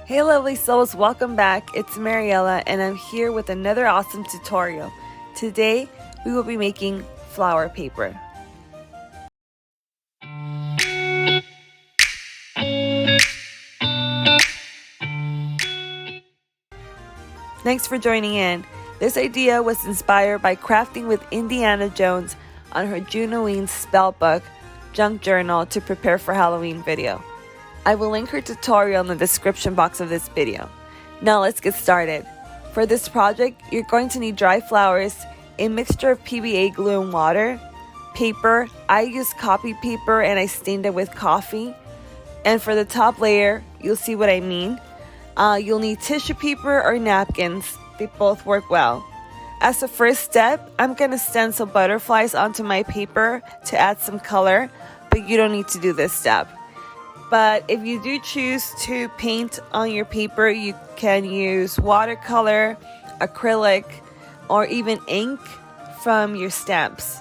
Hey lovely souls, welcome back. It's Mariella and I'm here with another awesome tutorial. Today we will be making flower paper. Thanks for joining in. This idea was inspired by crafting with Indie-Annie Jones on her June-o-Ween Spellbook junk journal to prepare for Halloween video. I will link her tutorial in the description box of this video. Now let's get started. For this project, you're going to need dry flowers, a mixture of PVA glue and water, paper. I used copy paper and I stained it with coffee. And for the top layer, you'll see what I mean. You'll need tissue paper or napkins. They both work well. As a first step, I'm going to stencil butterflies onto my paper to add some color, but you don't need to do this step. But if you do choose to paint on your paper, you can use watercolor, acrylic, or even ink from your stamps.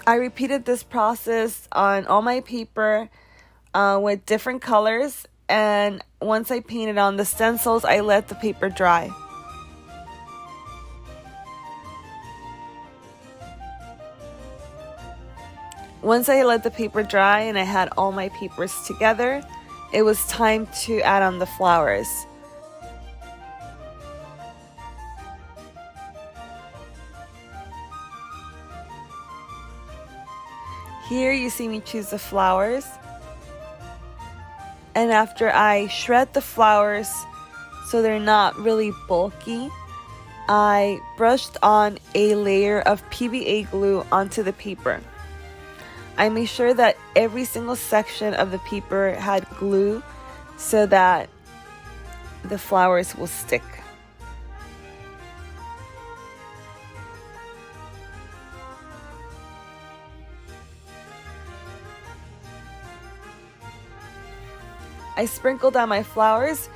I repeated this process on all my paper with different colors, and once I painted on the stencils, I let the paper dry. Once I let the paper dry and I had all my papers together, it was time to add on the flowers. Here you see me choose the flowers. And after I shred the flowers so they're not really bulky, I brushed on a layer of PVA glue onto the paper. I made sure that every single section of the paper had glue so that the flowers will stick. I sprinkled on my flowers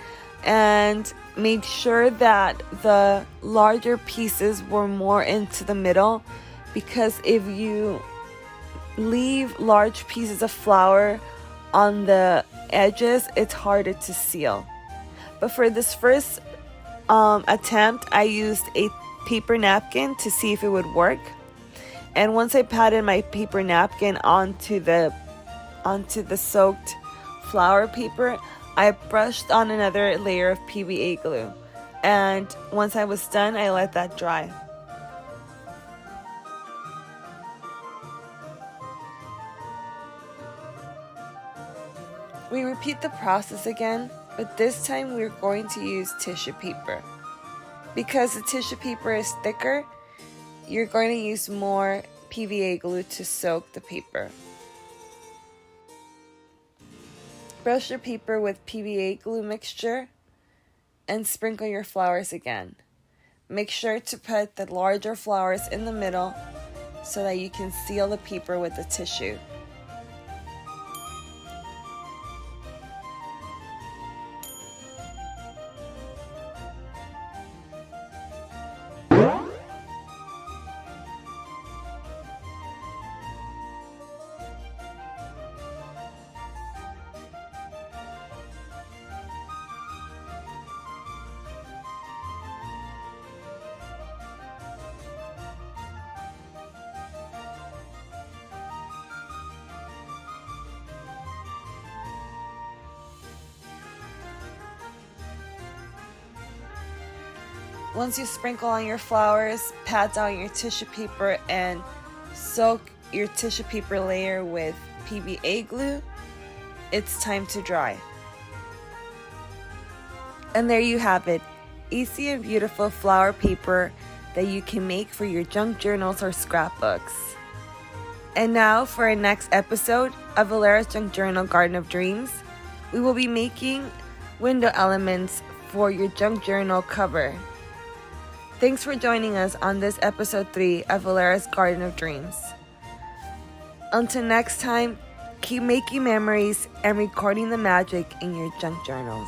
and made sure that the larger pieces were more into the middle, because if you leave large pieces of flower on the edges, it's harder to seal. But for this first attempt, I used a paper napkin to see if it would work. And once I patted my paper napkin onto the soaked flower paper, I brushed on another layer of PVA glue. And once I was done, I let that dry. We repeat the process again, but this time we're going to use tissue paper. Because the tissue paper is thicker, you're going to use more PVA glue to soak the paper. Brush your paper with PVA glue mixture and sprinkle your flowers again. Make sure to put the larger flowers in the middle so that you can seal the paper with the tissue. Once you sprinkle on your flowers, pat down your tissue paper and soak your tissue paper layer with PVA glue. It's time to dry. And there you have it, easy and beautiful flower paper that you can make for your junk journals or scrapbooks. And now for our next episode of Elara's Junk Journal Garden of Dreams, we will be making window elements for your junk journal cover. Thanks for joining us on this episode 3 of Elara's Garden of Dreams. Until next time, keep making memories and recording the magic in your junk journals.